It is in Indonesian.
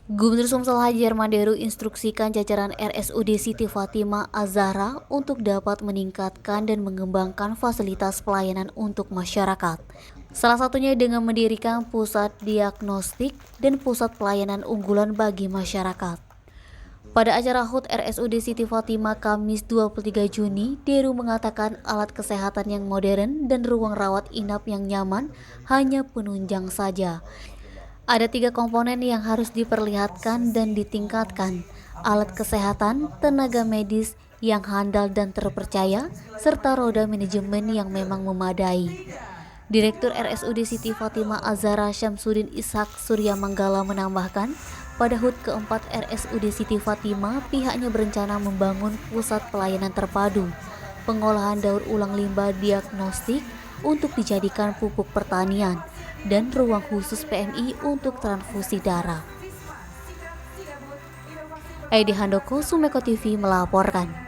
Gubernur Sumsel Hajar Manderu instruksikan jajaran RSUD Siti Fatimah Az-Zahra untuk dapat meningkatkan dan mengembangkan fasilitas pelayanan untuk masyarakat. Salah satunya dengan mendirikan pusat diagnostik dan pusat pelayanan unggulan bagi masyarakat. Pada acara HUT RSUD Siti Fatimah Kamis 23 Juni, Deru mengatakan alat kesehatan yang modern dan ruang rawat inap yang nyaman hanya penunjang saja. Ada 3 komponen yang harus diperlihatkan dan ditingkatkan: alat kesehatan, tenaga medis yang handal dan terpercaya, serta roda manajemen yang memang memadai. Direktur RSUD Siti Fatimah Az-Zahra Syamsuddin Ishak Surya Manggala menambahkan, pada HUT keempat RSUD Siti Fatimah, pihaknya berencana membangun pusat pelayanan terpadu, pengolahan daur ulang limbah diagnostik untuk dijadikan pupuk pertanian, dan ruang khusus PMI untuk transfusi darah. Edi Handoko, Sumeko TV melaporkan.